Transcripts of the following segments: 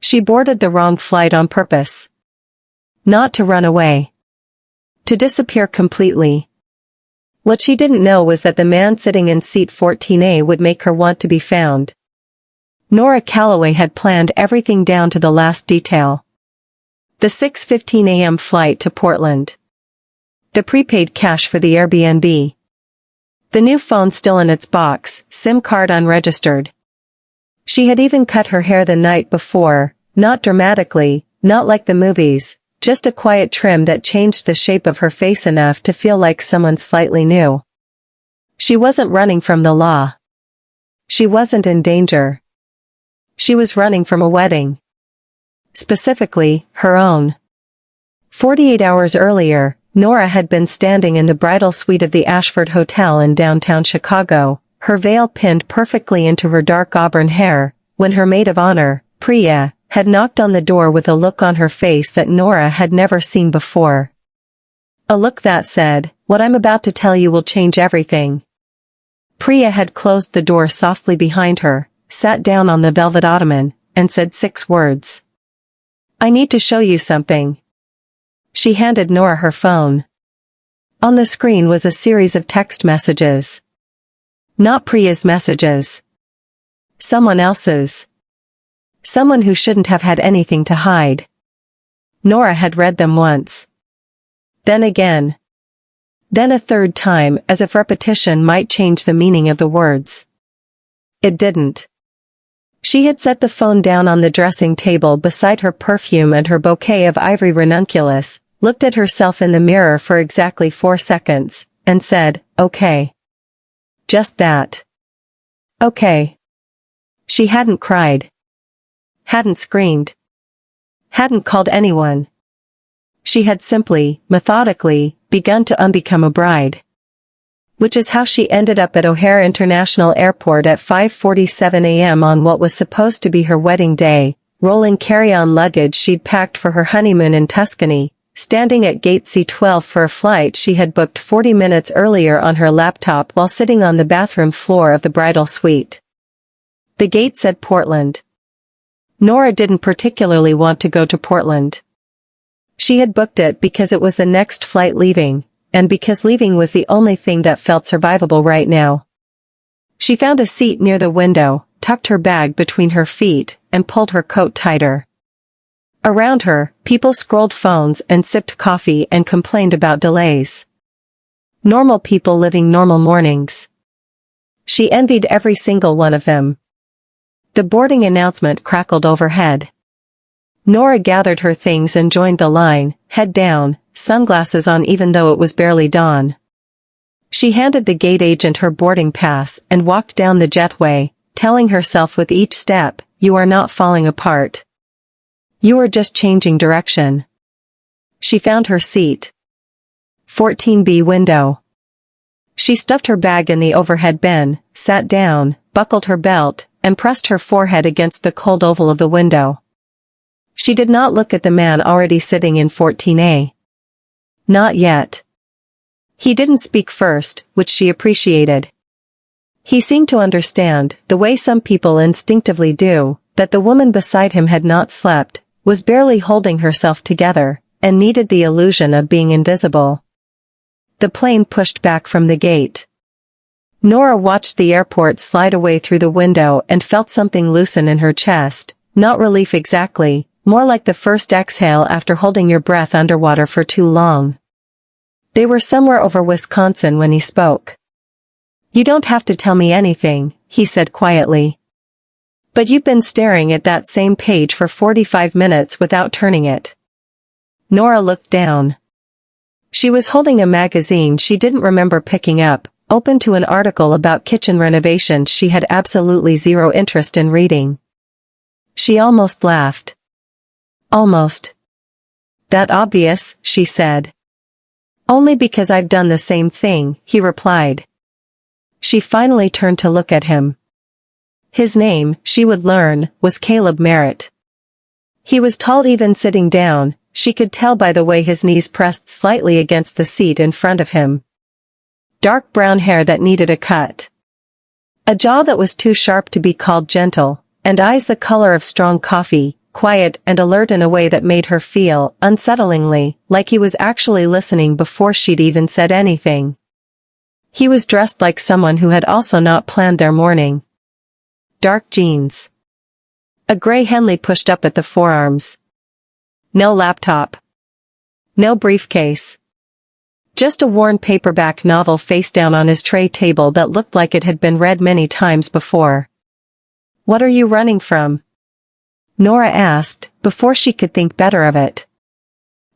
She boarded the wrong flight on purpose. Not to run away. To disappear completely. What she didn't know was that the man sitting in seat 14A would make her want to be found. Nora Calloway had planned everything down to the last detail. The 6:15 a.m. flight to Portland. The prepaid cash for the Airbnb. The new phone still in its box, SIM card unregistered. She had even cut her hair the night before, not dramatically, not like the movies, just a quiet trim that changed the shape of her face enough to feel like someone slightly new. She wasn't running from the law. She wasn't in danger. She was running from a wedding. Specifically, her own. 48 hours earlier, Nora had been standing in the bridal suite of the Ashford Hotel in downtown Chicago, her veil pinned perfectly into her dark auburn hair, when her maid of honor, Priya, had knocked on the door with a look on her face that Nora had never seen before. A look that said, "What I'm about to tell you will change everything." Priya had closed the door softly behind her, sat down on the velvet ottoman, and said 6 words. "I need to show you something." She handed Nora her phone. On the screen was a series of text messages. Not Priya's messages. Someone else's. Someone who shouldn't have had anything to hide. Nora had read them once. Then again. Then a third time, as if repetition might change the meaning of the words. It didn't. She had set the phone down on the dressing table beside her perfume and her bouquet of ivory ranunculus, looked at herself in the mirror for exactly 4 seconds, and said, "Okay." Just that. Okay. She hadn't cried. Hadn't screamed. Hadn't called anyone. She had simply, methodically, begun to unbecome a bride. Which is how she ended up at O'Hare International Airport at 5:47 a.m. on what was supposed to be her wedding day, rolling carry-on luggage she'd packed for her honeymoon in Tuscany, standing at gate C12 for a flight she had booked 40 minutes earlier on her laptop while sitting on the bathroom floor of the bridal suite. The gate said Portland. Nora didn't particularly want to go to Portland. She had booked it because it was the next flight leaving, and because leaving was the only thing that felt survivable right now. She found a seat near the window, tucked her bag between her feet, and pulled her coat tighter. Around her, people scrolled phones and sipped coffee and complained about delays. Normal people living normal mornings. She envied every single one of them. The boarding announcement crackled overhead. Nora gathered her things and joined the line, head down, sunglasses on even though it was barely dawn. She handed the gate agent her boarding pass and walked down the jetway, telling herself with each step, "You are not falling apart. You are just changing direction." She found her seat. 14B window. She stuffed her bag in the overhead bin, sat down, buckled her belt, and pressed her forehead against the cold oval of the window. She did not look at the man already sitting in 14A. Not yet. He didn't speak first, which she appreciated. He seemed to understand, the way some people instinctively do, that the woman beside him had not slept, was barely holding herself together, and needed the illusion of being invisible. The plane pushed back from the gate. Nora watched the airport slide away through the window and felt something loosen in her chest, not relief exactly, more like the first exhale after holding your breath underwater for too long. They were somewhere over Wisconsin when he spoke. "You don't have to tell me anything," he said quietly. "But you've been staring at that same page for 45 minutes without turning it." Nora looked down. She was holding a magazine she didn't remember picking up, open to an article about kitchen renovations she had absolutely zero interest in reading. She almost laughed. "Almost. That obvious," she said. "Only because I've done the same thing," he replied. She finally turned to look at him. His name, she would learn, was Caleb Merritt. He was tall even sitting down, she could tell by the way his knees pressed slightly against the seat in front of him. Dark brown hair that needed a cut. A jaw that was too sharp to be called gentle, and eyes the color of strong coffee, quiet and alert in a way that made her feel, unsettlingly, like he was actually listening before she'd even said anything. He was dressed like someone who had also not planned their morning. Dark jeans. A gray Henley pushed up at the forearms. No laptop. No briefcase. Just a worn paperback novel face down on his tray table that looked like it had been read many times before. "What are you running from?" Nora asked, before she could think better of it.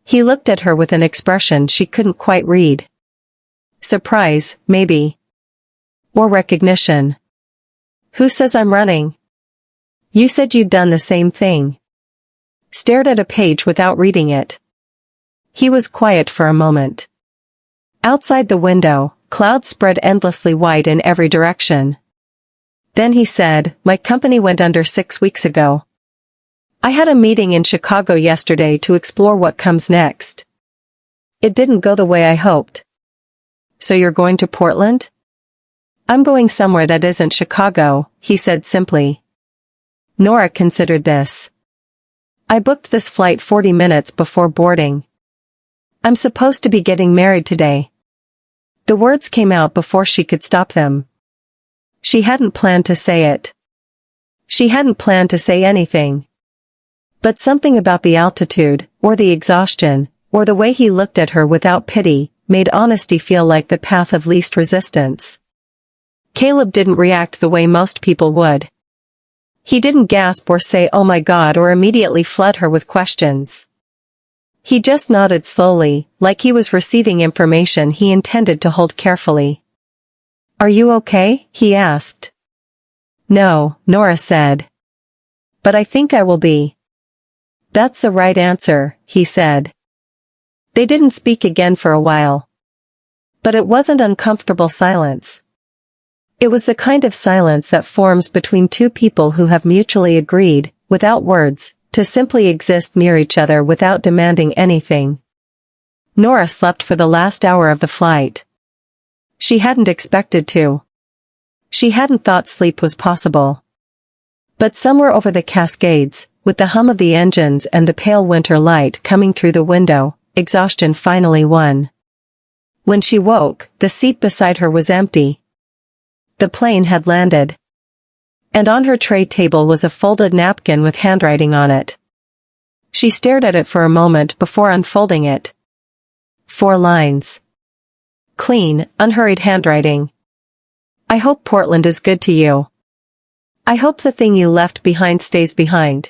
He looked at her with an expression she couldn't quite read. Surprise, maybe. Or recognition. "Who says I'm running?" "You said you'd done the same thing." Stared at a page without reading it. He was quiet for a moment. Outside the window, clouds spread endlessly wide in every direction. Then he said, "My company went under 6 weeks ago. I had a meeting in Chicago yesterday to explore what comes next. It didn't go the way I hoped." "So you're going to Portland?" "I'm going somewhere that isn't Chicago," he said simply. Nora considered this. "I booked this flight 40 minutes before boarding. I'm supposed to be getting married today." The words came out before she could stop them. She hadn't planned to say it. She hadn't planned to say anything. But something about the altitude, or the exhaustion, or the way he looked at her without pity, made honesty feel like the path of least resistance. Caleb didn't react the way most people would. He didn't gasp or say "oh my God" or immediately flood her with questions. He just nodded slowly, like he was receiving information he intended to hold carefully. "Are you okay?" he asked. "No," Nora said. "But I think I will be." "That's the right answer," he said. They didn't speak again for a while. But it wasn't uncomfortable silence. It was the kind of silence that forms between two people who have mutually agreed, without words, to simply exist near each other without demanding anything. Nora slept for the last hour of the flight. She hadn't expected to. She hadn't thought sleep was possible. But somewhere over the Cascades, with the hum of the engines and the pale winter light coming through the window, exhaustion finally won. When she woke, the seat beside her was empty. The plane had landed. And on her tray table was a folded napkin with handwriting on it. She stared at it for a moment before unfolding it. 4 lines. Clean, unhurried handwriting. "I hope Portland is good to you. I hope the thing you left behind stays behind.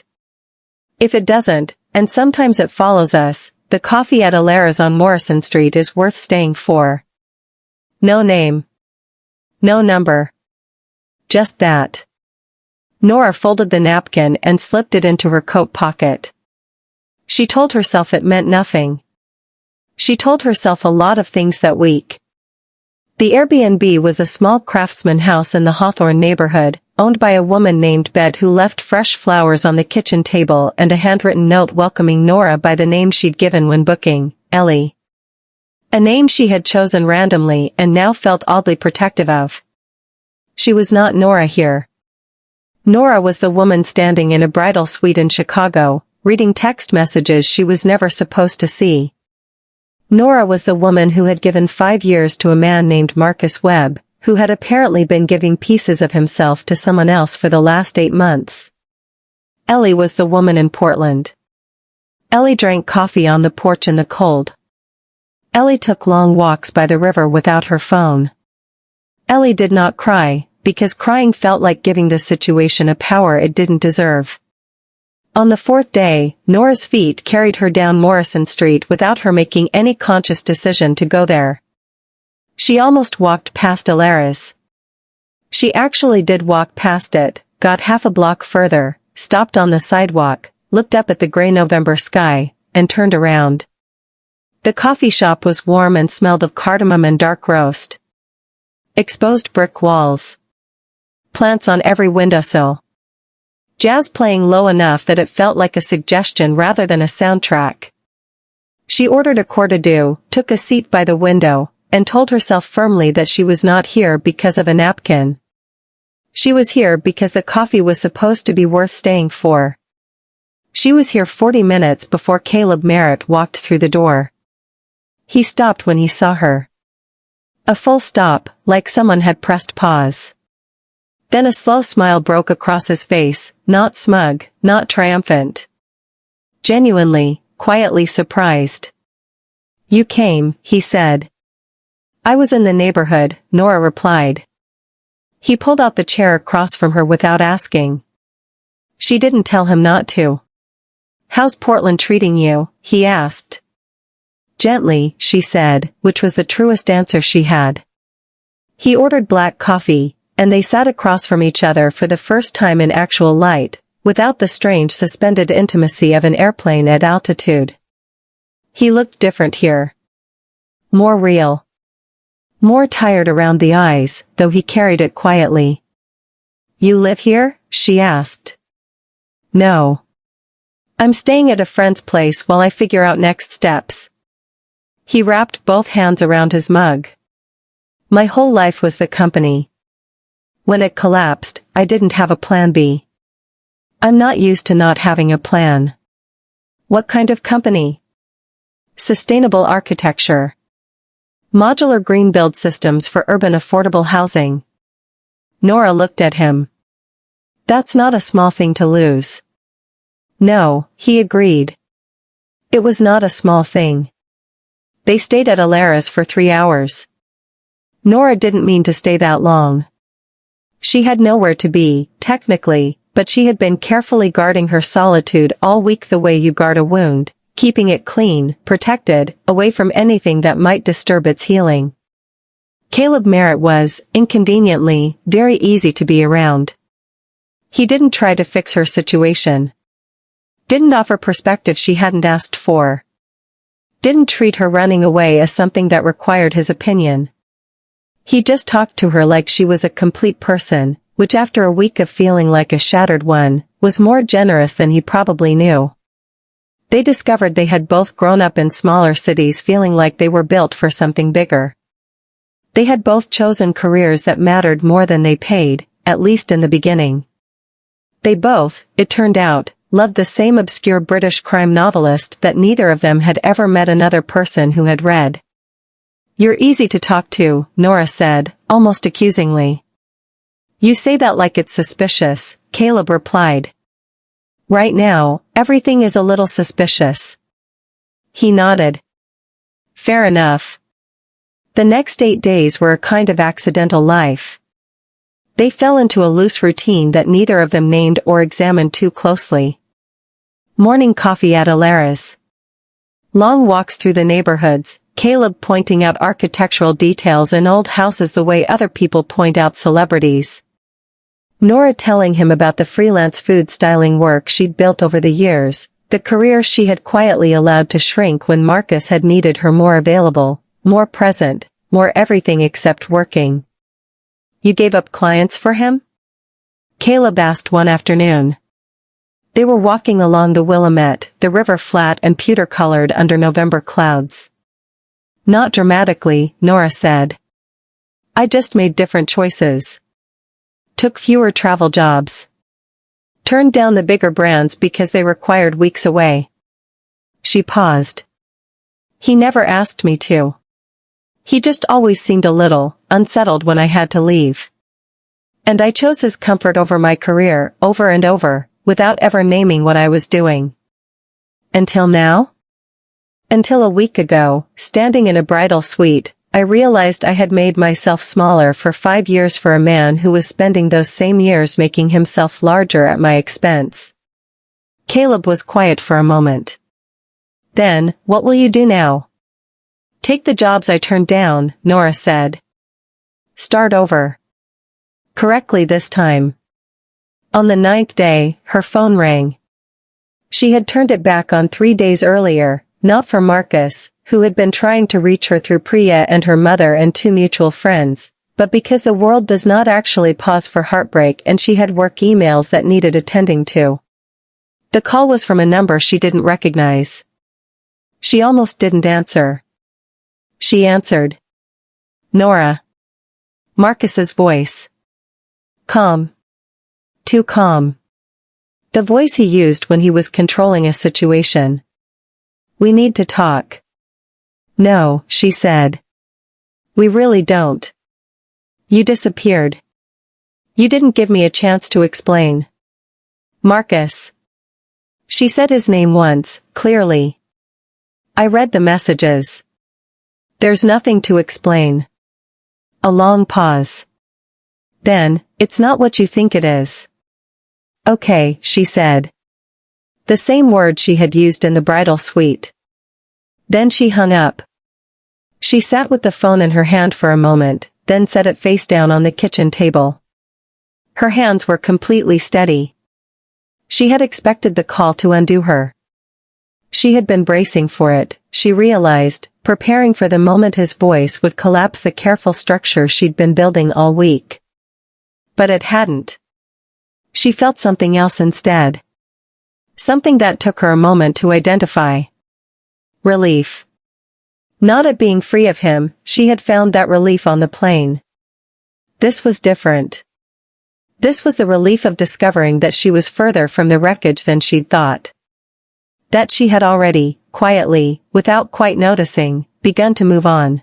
If it doesn't, and sometimes it follows us, the coffee at Alara's on Morrison Street is worth staying for." No name. No number. Just that. Nora folded the napkin and slipped it into her coat pocket. She told herself it meant nothing. She told herself a lot of things that week. The Airbnb was a small craftsman house in the Hawthorne neighborhood, owned by a woman named Bet who left fresh flowers on the kitchen table and a handwritten note welcoming Nora by the name she'd given when booking, Ellie. A name she had chosen randomly and now felt oddly protective of. She was not Nora here. Nora was the woman standing in a bridal suite in Chicago, reading text messages she was never supposed to see. Nora was the woman who had given 5 years to a man named Marcus Webb, who had apparently been giving pieces of himself to someone else for the last 8 months. Ellie was the woman in Portland. Ellie drank coffee on the porch in the cold. Ellie took long walks by the river without her phone. Ellie did not cry, because crying felt like giving the situation a power it didn't deserve. On the 4th day, Nora's feet carried her down Morrison Street without her making any conscious decision to go there. She almost walked past Alara's. She actually did walk past it, got half a block further, stopped on the sidewalk, looked up at the gray November sky, and turned around. The coffee shop was warm and smelled of cardamom and dark roast. Exposed brick walls. Plants on every windowsill. Jazz playing low enough that it felt like a suggestion rather than a soundtrack. She ordered a courte-à-deux, took a seat by the window, and told herself firmly that she was not here because of a napkin. She was here because the coffee was supposed to be worth staying for. She was here 40 minutes before Caleb Merritt walked through the door. He stopped when he saw her. A full stop, like someone had pressed pause. Then a slow smile broke across his face, not smug, not triumphant. Genuinely, quietly surprised. "You came," he said. "I was in the neighborhood," Nora replied. He pulled out the chair across from her without asking. She didn't tell him not to. "How's Portland treating you?" he asked. Gently, she said, which was the truest answer she had. He ordered black coffee, and they sat across from each other for the first time in actual light, without the strange suspended intimacy of an airplane at altitude. He looked different here. More real. More tired around the eyes, though he carried it quietly. "You live here?" she asked. "No. I'm staying at a friend's place while I figure out next steps." He wrapped both hands around his mug. "My whole life was the company. When it collapsed, I didn't have a plan B. I'm not used to not having a plan." "What kind of company?" "Sustainable architecture. Modular green build systems for urban affordable housing." Nora looked at him. "That's not a small thing to lose." "No," he agreed. It was not a small thing. They stayed at Alara's for 3 hours. Nora didn't mean to stay that long. She had nowhere to be, technically, but she had been carefully guarding her solitude all week the way you guard a wound, keeping it clean, protected, away from anything that might disturb its healing. Caleb Merritt was, inconveniently, very easy to be around. He didn't try to fix her situation. Didn't offer perspective she hadn't asked for. Didn't treat her running away as something that required his opinion. He just talked to her like she was a complete person, which after a week of feeling like a shattered one, was more generous than he probably knew. They discovered they had both grown up in smaller cities feeling like they were built for something bigger. They had both chosen careers that mattered more than they paid, at least in the beginning. They both, it turned out, loved the same obscure British crime novelist that neither of them had ever met another person who had read. "You're easy to talk to," Nora said, almost accusingly. "You say that like it's suspicious," Caleb replied. "Right now, everything is a little suspicious." He nodded. "Fair enough." The next 8 days were a kind of accidental life. They fell into a loose routine that neither of them named or examined too closely. Morning coffee at Alara's. Long walks through the neighborhoods, Caleb pointing out architectural details in old houses the way other people point out celebrities. Nora telling him about the freelance food styling work she'd built over the years, the career she had quietly allowed to shrink when Marcus had needed her more available, more present, more everything except working. "You gave up clients for him?" Caleb asked one afternoon. They were walking along the Willamette, the river flat and pewter-colored under November clouds. "Not dramatically," Nora said. "I just made different choices. Took fewer travel jobs. Turned down the bigger brands because they required weeks away." She paused. "He never asked me to. He just always seemed a little unsettled when I had to leave. And I chose his comfort over my career, over and over, without ever naming what I was doing." "Until now?" "Until a week ago, standing in a bridal suite, I realized I had made myself smaller for 5 years for a man who was spending those same years making himself larger at my expense." Caleb was quiet for a moment. "Then, what will you do now?" "Take the jobs I turned down," Nora said. "Start over." Correctly this time. On the 9th day, her phone rang. She had turned it back on 3 days earlier, not for Marcus, who had been trying to reach her through Priya and her mother and 2 mutual friends, but because the world does not actually pause for heartbreak and she had work emails that needed attending to. The call was from a number she didn't recognize. She almost didn't answer. She answered. "Nora." Marcus's voice. Calm. Too calm. The voice he used when he was controlling a situation. "We need to talk." "No," she said. "We really don't. You disappeared. You didn't give me a chance to explain." "Marcus." She said his name once, clearly. "I read the messages. There's nothing to explain." A long pause. Then, "It's not what you think it is." "Okay," she said. The same word she had used in the bridal suite. Then she hung up. She sat with the phone in her hand for a moment, then set it face down on the kitchen table. Her hands were completely steady. She had expected the call to undo her. She had been bracing for it, she realized, preparing for the moment his voice would collapse the careful structure she'd been building all week. But it hadn't. She felt something else instead. Something that took her a moment to identify. Relief. Not at being free of him, she had found that relief on the plane. This was different. This was the relief of discovering that she was further from the wreckage than she'd thought. That she had already, quietly, without quite noticing, begun to move on.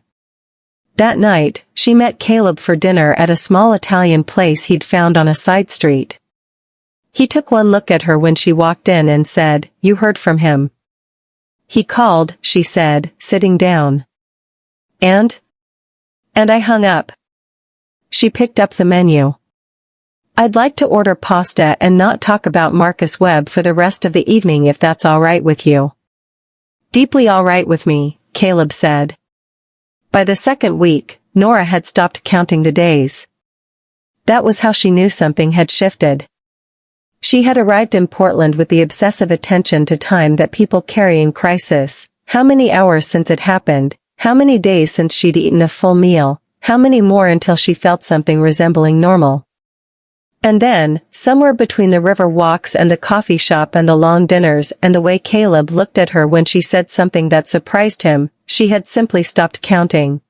That night, she met Caleb for dinner at a small Italian place he'd found on a side street. He took one look at her when she walked in and said, "You heard from him." "He called," she said, sitting down. And I hung up." She picked up the menu. "I'd like to order pasta and not talk about Marcus Webb for the rest of the evening if that's all right with you." "Deeply all right with me," Caleb said. By the second week, Nora had stopped counting the days. That was how she knew something had shifted. She had arrived in Portland with the obsessive attention to time that people carry in crisis. How many hours since it happened, how many days since she'd eaten a full meal, how many more until she felt something resembling normal. And then, somewhere between the river walks and the coffee shop and the long dinners and the way Caleb looked at her when she said something that surprised him, she had simply stopped counting.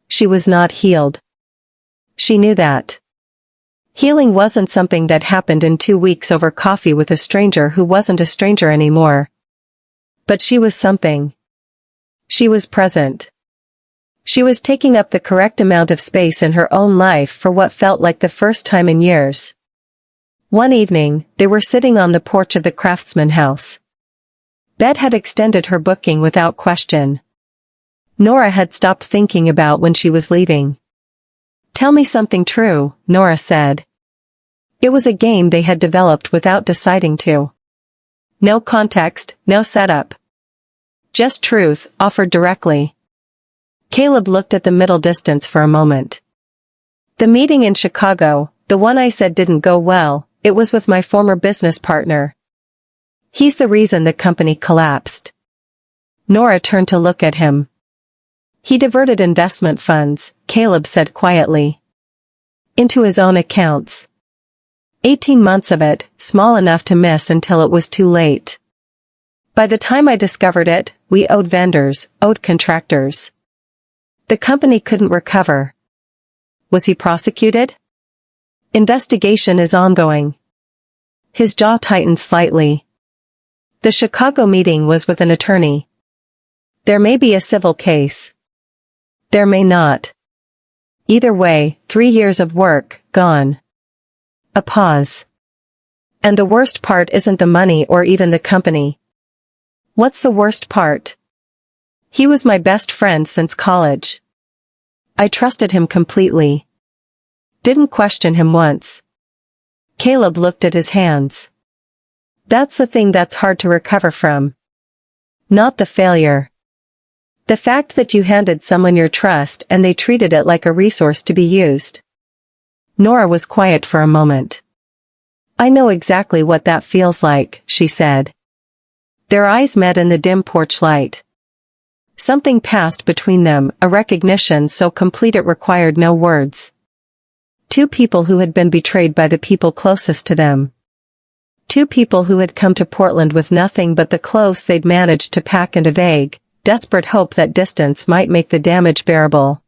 She was not healed. She knew that. Healing wasn't something that happened in 2 weeks over coffee with a stranger who wasn't a stranger anymore. But she was something. She was present. She was taking up the correct amount of space in her own life for what felt like the first time in years. One evening, they were sitting on the porch of the Craftsman house. Bet had extended her booking without question. Nora had stopped thinking about when she was leaving. "Tell me something true," Nora said. It was a game they had developed without deciding to. No context, no setup. Just truth, offered directly. Caleb looked at the middle distance for a moment. "The meeting in Chicago, the one I said didn't go well, it was with my former business partner. He's the reason the company collapsed." Nora turned to look at him. "He diverted investment funds," Caleb said quietly. "Into his own accounts. 18 months of it, small enough to miss until it was too late. By the time I discovered it, we owed vendors, owed contractors. The company couldn't recover." "Was he prosecuted?" "Investigation is ongoing." His jaw tightened slightly. "The Chicago meeting was with an attorney. There may be a civil case. There may not. Either way, 3 years of work, gone." A pause. "And the worst part isn't the money or even the company." "What's the worst part?" "He was my best friend since college. I trusted him completely. Didn't question him once." Caleb looked at his hands. "That's the thing that's hard to recover from. Not the failure. The fact that you handed someone your trust and they treated it like a resource to be used." Nora was quiet for a moment. "I know exactly what that feels like," she said. Their eyes met in the dim porch light. Something passed between them, a recognition so complete it required no words. Two people who had been betrayed by the people closest to them. Two people who had come to Portland with nothing but the clothes they'd managed to pack and a vague, desperate hope that distance might make the damage bearable.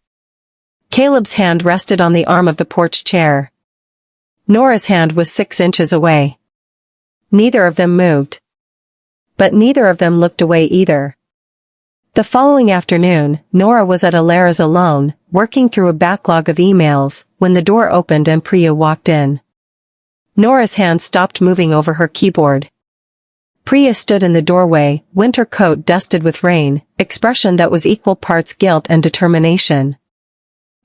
Caleb's hand rested on the arm of the porch chair. Nora's hand was 6 inches away. Neither of them moved. But neither of them looked away either. The following afternoon, Nora was at Alara's alone, working through a backlog of emails, when the door opened and Priya walked in. Nora's hand stopped moving over her keyboard. Priya stood in the doorway, winter coat dusted with rain, expression that was equal parts guilt and determination.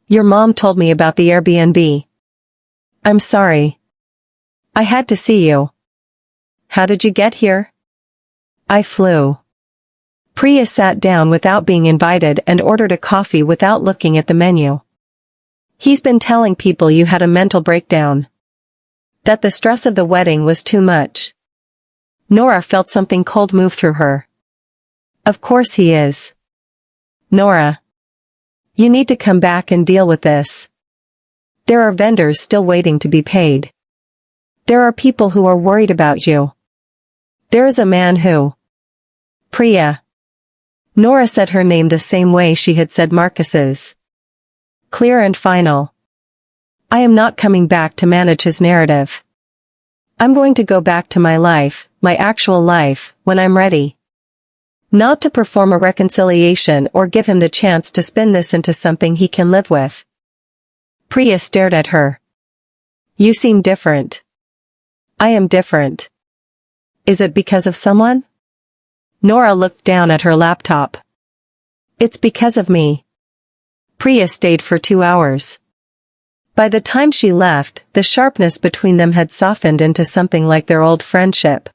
"Your mom told me about the Airbnb. I'm sorry. I had to see you." "How did you get here?" "I flew." Priya sat down without being invited and ordered a coffee without looking at the menu. "He's been telling people you had a mental breakdown. That the stress of the wedding was too much." Nora felt something cold move through her. "Of course he is. Nora. You need to come back and deal with this. There are vendors still waiting to be paid. There are people who are worried about you. There is a man who—" "Priya." Nora said her name the same way she had said Marcus's. Clear and final. "I am not coming back to manage his narrative. I'm going to go back to my life, my actual life, when I'm ready. Not to perform a reconciliation or give him the chance to spin this into something he can live with." Priya stared at her. "You seem different." "I am different. Is it because of someone?" Nora looked down at her laptop. "It's because of me." Priya stayed for 2 hours. By the time she left, the sharpness between them had softened into something like their old friendship.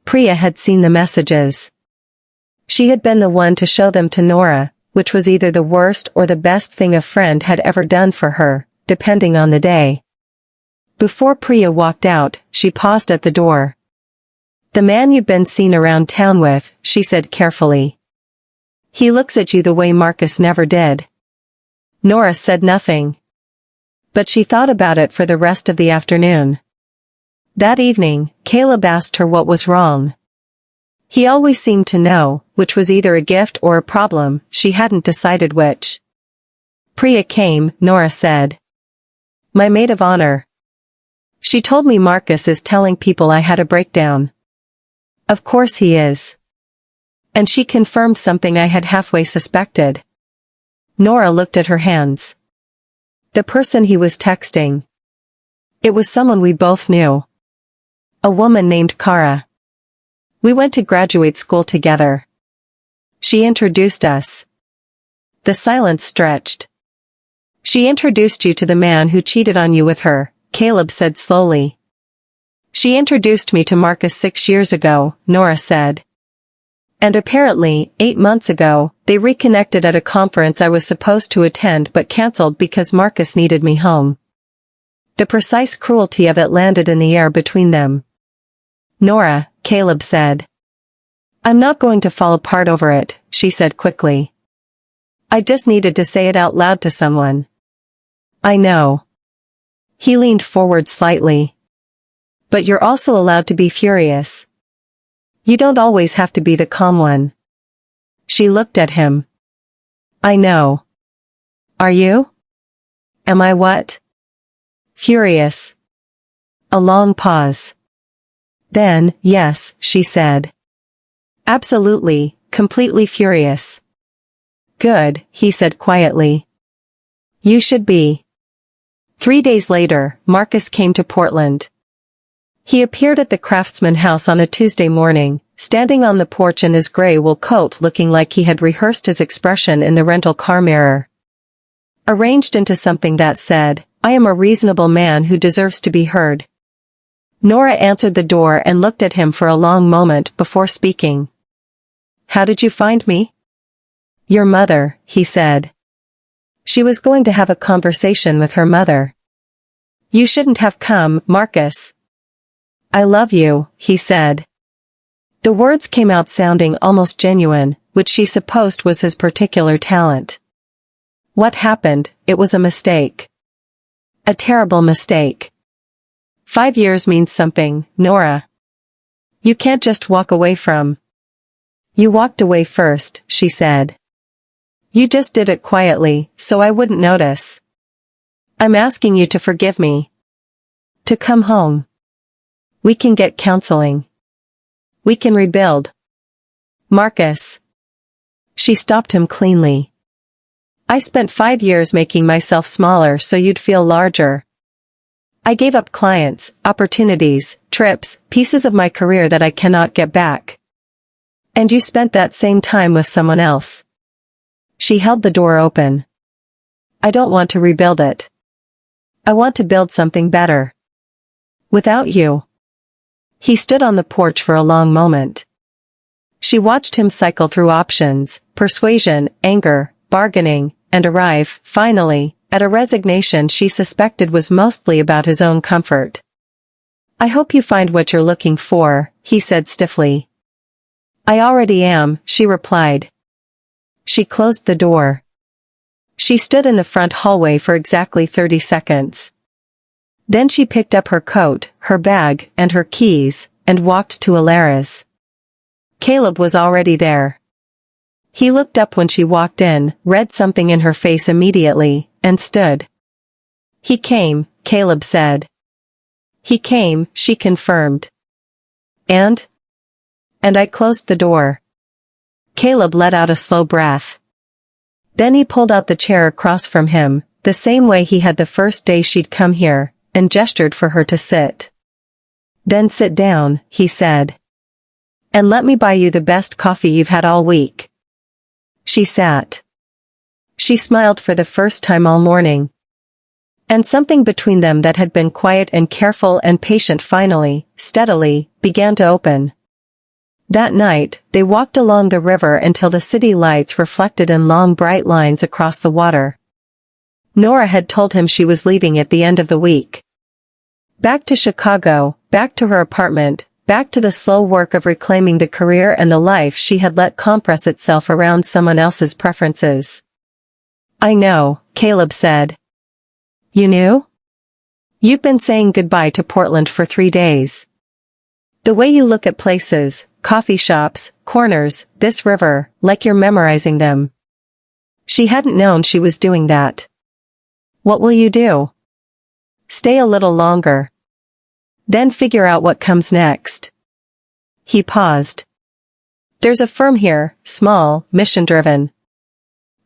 Priya had seen the messages. She had been the one to show them to Nora, which was either the worst or the best thing a friend had ever done for her, depending on the day. Before Priya walked out, she paused at the door. "The man you've been seen around town with," she said carefully. "He looks at you the way Marcus never did." Nora said nothing. But she thought about it for the rest of the afternoon. That evening, Caleb asked her what was wrong. He always seemed to know, which was either a gift or a problem, she hadn't decided which. "Priya came," Nora said. "My maid of honor. She told me Marcus is telling people I had a breakdown." "Of course he is." "And she confirmed something I had halfway suspected." Nora looked at her hands. "The person he was texting. It was someone we both knew. A woman named Kara. We went to graduate school together. She introduced us." The silence stretched. "She introduced you to the man who cheated on you with her," Caleb said slowly. "She introduced me to Marcus 6 years ago," Nora said. "And apparently, 8 months ago, they reconnected at a conference I was supposed to attend but cancelled because Marcus needed me home. The precise cruelty of it landed in the air between them." "Nora," Caleb said. "I'm not going to fall apart over it," she said quickly. "I just needed to say it out loud to someone." "I know." He leaned forward slightly. "But you're also allowed to be furious. You don't always have to be the calm one." She looked at him. "I know. Are you?" "Am I what?" "Furious." A long pause. Then, "Yes," she said. "Absolutely, completely furious." "Good," he said quietly. "You should be." 3 days later, Marcus came to Portland. He appeared at the Craftsman house on a Tuesday morning, standing on the porch in his gray wool coat looking like he had rehearsed his expression in the rental car mirror. Arranged into something that said, "I am a reasonable man who deserves to be heard." Nora answered the door and looked at him for a long moment before speaking. "How did you find me?" "Your mother," he said. She was going to have a conversation with her mother. "You shouldn't have come, Marcus." "I love you," he said. The words came out sounding almost genuine, which she supposed was his particular talent. What happened? It was a mistake. A terrible mistake. 5 years means something, Nora. You can't just walk away from. You walked away first, she said. You just did it quietly, so I wouldn't notice. I'm asking you to forgive me. To come home. We can get counseling. We can rebuild. Marcus. She stopped him cleanly. I spent 5 years making myself smaller so you'd feel larger. I gave up clients, opportunities, trips, pieces of my career that I cannot get back. And you spent that same time with someone else. She held the door open. I don't want to rebuild it. I want to build something better. Without you. He stood on the porch for a long moment. She watched him cycle through options, persuasion, anger, bargaining, and arrive, finally, at a resignation she suspected was mostly about his own comfort. I hope you find what you're looking for, he said stiffly. I already am, she replied. She closed the door. She stood in the front hallway for exactly 30 seconds. Then she picked up her coat, her bag, and her keys, and walked to Alara's. Caleb was already there. He looked up when she walked in, read something in her face immediately, and stood. He came, Caleb said. He came, she confirmed. And I closed the door. Caleb let out a slow breath. Then he pulled out the chair across from him, the same way he had the first day she'd come here, and gestured for her to sit. Then sit down, he said. And let me buy you the best coffee you've had all week. She sat. She smiled for the first time all morning. And something between them that had been quiet and careful and patient finally, steadily, began to open. That night, they walked along the river until the city lights reflected in long bright lines across the water. Nora had told him she was leaving at the end of the week. Back to Chicago, back to her apartment, back to the slow work of reclaiming the career and the life she had let compress itself around someone else's preferences. I know, Caleb said. You knew? You've been saying goodbye to Portland for 3 days. The way you look at places, coffee shops, corners, this river, like you're memorizing them. She hadn't known she was doing that. What will you do? Stay a little longer. Then figure out what comes next. He paused. There's a firm here, small, mission-driven.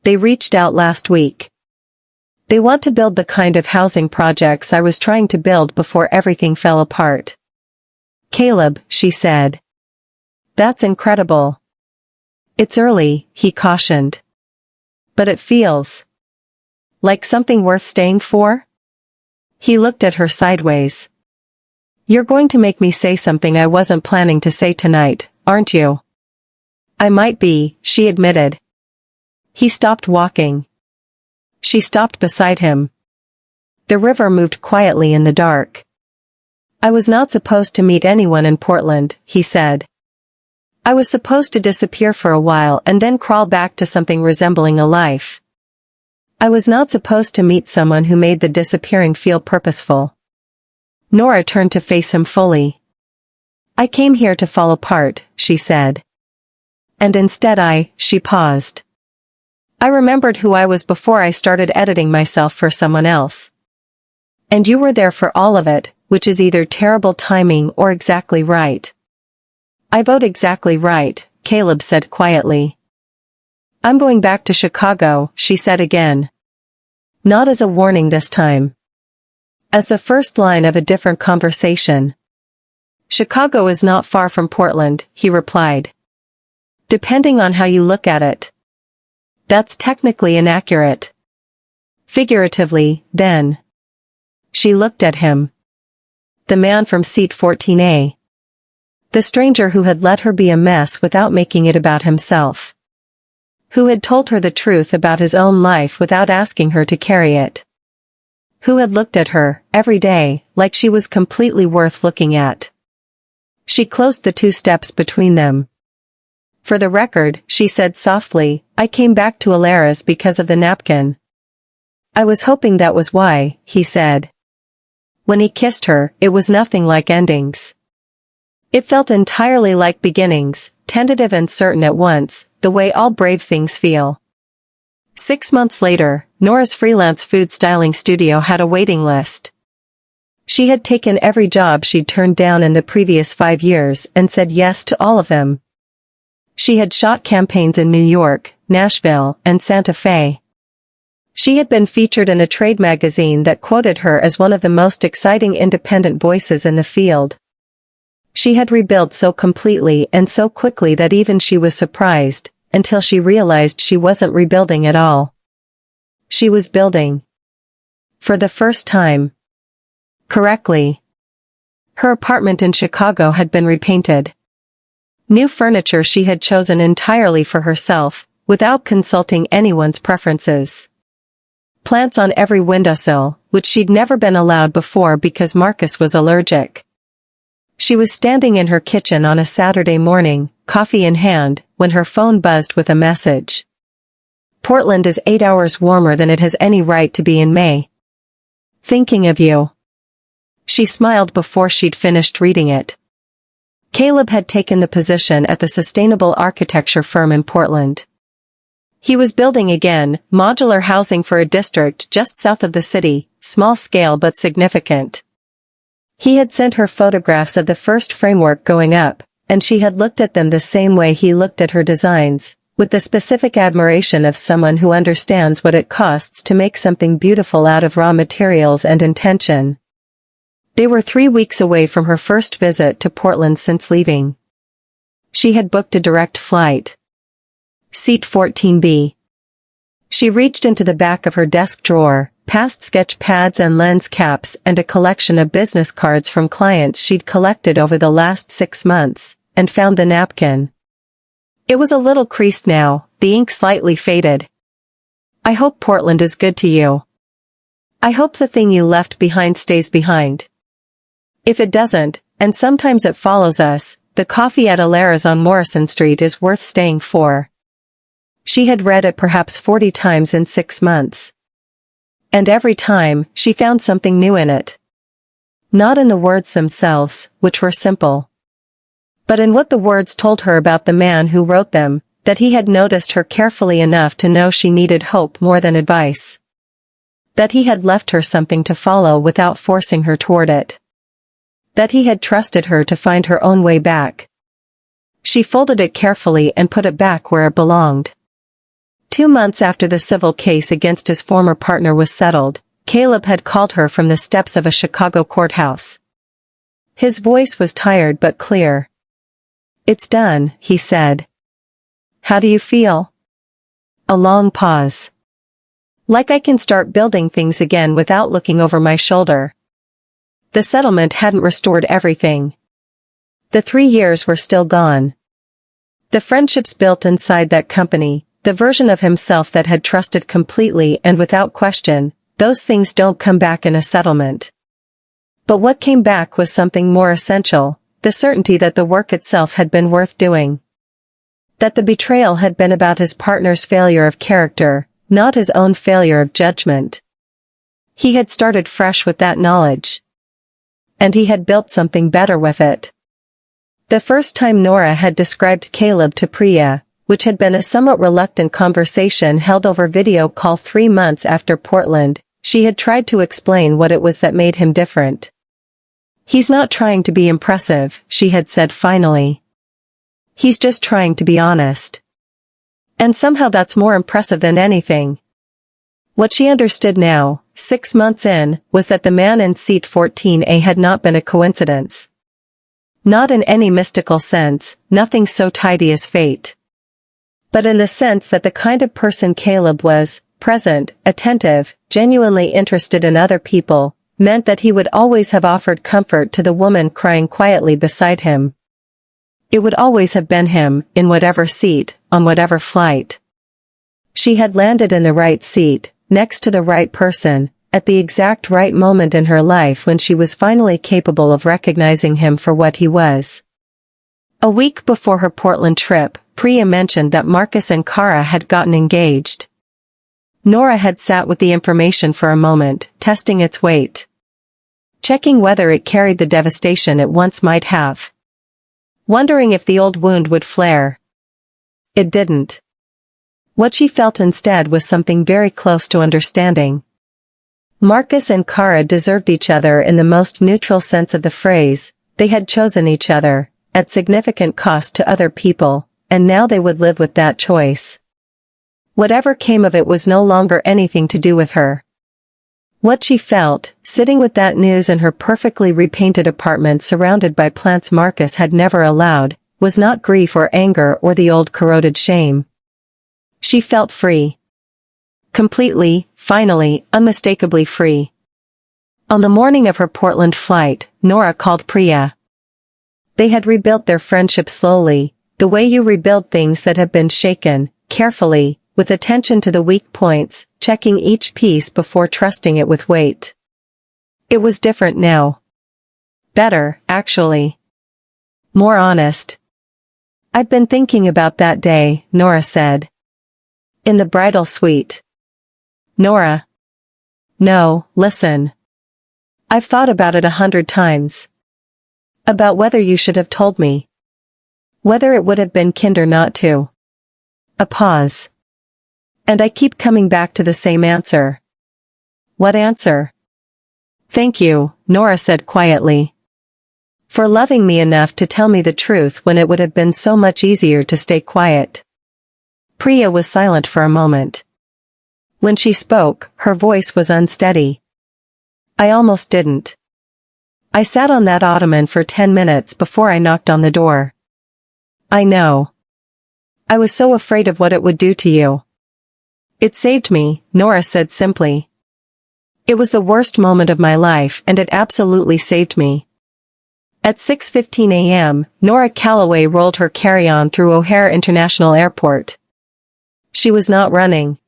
They reached out last week. They want to build the kind of housing projects I was trying to build before everything fell apart. Caleb, she said. That's incredible. It's early, he cautioned. But it feels like something worth staying for? He looked at her sideways. You're going to make me say something I wasn't planning to say tonight, aren't you? I might be, she admitted. He stopped walking. She stopped beside him. The river moved quietly in the dark. I was not supposed to meet anyone in Portland, he said. I was supposed to disappear for a while and then crawl back to something resembling a life. I was not supposed to meet someone who made the disappearing feel purposeful. Nora turned to face him fully. I came here to fall apart, she said. And instead she paused. I remembered who I was before I started editing myself for someone else. And you were there for all of it, which is either terrible timing or exactly right. I vote exactly right, Caleb said quietly. I'm going back to Chicago, she said again. Not as a warning this time. As the first line of a different conversation. Chicago is not far from Portland, he replied. Depending on how you look at it. That's technically inaccurate. Figuratively, then. She looked at him. The man from seat 14A. The stranger who had let her be a mess without making it about himself. Who had told her the truth about his own life without asking her to carry it. Who had looked at her, every day, like she was completely worth looking at. She closed the 2 steps between them. For the record, she said softly, I came back to Alara's because of the napkin. I was hoping that was why, he said. When he kissed her, it was nothing like endings. It felt entirely like beginnings, tentative and certain at once, the way all brave things feel. 6 months later, Nora's freelance food styling studio had a waiting list. She had taken every job she'd turned down in the previous 5 years and said yes to all of them. She had shot campaigns in New York, Nashville, and Santa Fe. She had been featured in a trade magazine that quoted her as one of the most exciting independent voices in the field. She had rebuilt so completely and so quickly that even she was surprised, until she realized she wasn't rebuilding at all. She was building. For the first time. Correctly. Her apartment in Chicago had been repainted. New furniture she had chosen entirely for herself, without consulting anyone's preferences. Plants on every windowsill, which she'd never been allowed before because Marcus was allergic. She was standing in her kitchen on a Saturday morning, coffee in hand, when her phone buzzed with a message. Portland is 8 hours warmer than it has any right to be in May. Thinking of you. She smiled before she'd finished reading it. Caleb had taken the position at the sustainable architecture firm in Portland. He was building again, modular housing for a district just south of the city, small scale but significant. He had sent her photographs of the first framework going up, and she had looked at them the same way he looked at her designs, with the specific admiration of someone who understands what it costs to make something beautiful out of raw materials and intention. They were 3 weeks away from her first visit to Portland since leaving. She had booked a direct flight. Seat 14B. She reached into the back of her desk drawer, past sketch pads and lens caps and a collection of business cards from clients she'd collected over the last 6 months, and found the napkin. It was a little creased now, the ink slightly faded. I hope Portland is good to you. I hope the thing you left behind stays behind. If it doesn't, and sometimes it follows us, the coffee at Alara's on Morrison Street is worth staying for. She had read it perhaps 40 times in 6 months. And every time, she found something new in it. Not in the words themselves, which were simple. But in what the words told her about the man who wrote them, that he had noticed her carefully enough to know she needed hope more than advice. That he had left her something to follow without forcing her toward it. That he had trusted her to find her own way back. She folded it carefully and put it back where it belonged. 2 months after the civil case against his former partner was settled, Caleb had called her from the steps of a Chicago courthouse. His voice was tired but clear. "It's done," he said. "How do you feel?" A long pause. "Like I can start building things again without looking over my shoulder." The settlement hadn't restored everything. The 3 years were still gone. The friendships built inside that company, the version of himself that had trusted completely and without question, those things don't come back in a settlement. But what came back was something more essential, the certainty that the work itself had been worth doing. That the betrayal had been about his partner's failure of character, not his own failure of judgment. He had started fresh with that knowledge. And he had built something better with it. The first time Nora had described Caleb to Priya, which had been a somewhat reluctant conversation held over video call 3 months after Portland, she had tried to explain what it was that made him different. "He's not trying to be impressive," she had said finally. "He's just trying to be honest. And somehow that's more impressive than anything." What she understood now, 6 months in, was that the man in seat 14A had not been a coincidence. Not in any mystical sense, nothing so tidy as fate. But in the sense that the kind of person Caleb was, present, attentive, genuinely interested in other people, meant that he would always have offered comfort to the woman crying quietly beside him. It would always have been him, in whatever seat, on whatever flight. She had landed in the right seat, next to the right person, at the exact right moment in her life when she was finally capable of recognizing him for what he was. A week before her Portland trip, Priya mentioned that Marcus and Kara had gotten engaged. Nora had sat with the information for a moment, testing its weight. Checking whether it carried the devastation it once might have. Wondering if the old wound would flare. It didn't. What she felt instead was something very close to understanding. Marcus and Kara deserved each other in the most neutral sense of the phrase. They had chosen each other, at significant cost to other people, and now they would live with that choice. Whatever came of it was no longer anything to do with her. What she felt, sitting with that news in her perfectly repainted apartment surrounded by plants Marcus had never allowed, was not grief or anger or the old corroded shame. She felt free. Completely, finally, unmistakably free. On the morning of her Portland flight, Nora called Priya. They had rebuilt their friendship slowly, the way you rebuild things that have been shaken, carefully, with attention to the weak points, checking each piece before trusting it with weight. It was different now. Better, actually. More honest. I've been thinking about that day, Nora said. In the bridal suite. Nora. No, listen. I've thought about it 100 times. About whether you should have told me. Whether it would have been kinder not to. A pause. And I keep coming back to the same answer. What answer? Thank you, Nora said quietly. For loving me enough to tell me the truth when it would have been so much easier to stay quiet. Priya was silent for a moment. When she spoke, her voice was unsteady. I almost didn't. I sat on that ottoman for 10 minutes before I knocked on the door. I know. I was so afraid of what it would do to you. It saved me, Nora said simply. It was the worst moment of my life and it absolutely saved me. At 6:15 a.m., Nora Calloway rolled her carry-on through O'Hare International Airport. She was not running.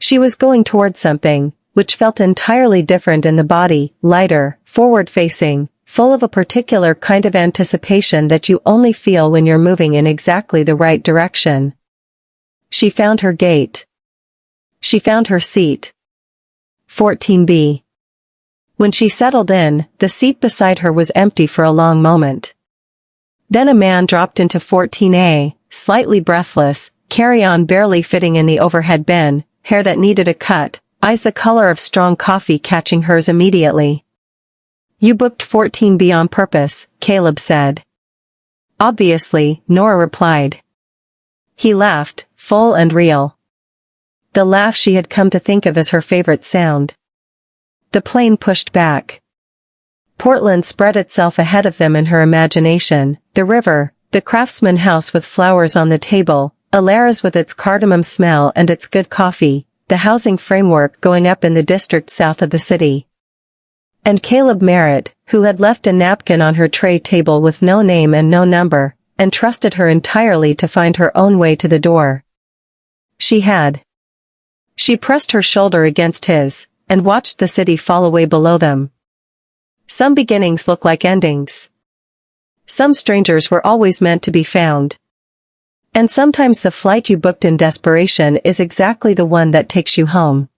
She was going towards something, which felt entirely different in the body, lighter, forward-facing, full of a particular kind of anticipation that you only feel when you're moving in exactly the right direction. She found her gate. She found her seat. 14B. When she settled in, the seat beside her was empty for a long moment. Then a man dropped into 14A, slightly breathless, carry-on barely fitting in the overhead bin, hair that needed a cut, eyes the color of strong coffee catching hers immediately. You booked 14B on purpose, Caleb said. Obviously, Nora replied. He laughed, full and real. The laugh she had come to think of as her favorite sound. The plane pushed back. Portland spread itself ahead of them in her imagination, the river, the craftsman house with flowers on the table, Alara's with its cardamom smell and its good coffee, the housing framework going up in the district south of the city. And Caleb Merritt, who had left a napkin on her tray table with no name and no number, and trusted her entirely to find her own way to the door. She had. She pressed her shoulder against his, and watched the city fall away below them. Some beginnings look like endings. Some strangers were always meant to be found. And sometimes the flight you booked in desperation is exactly the one that takes you home.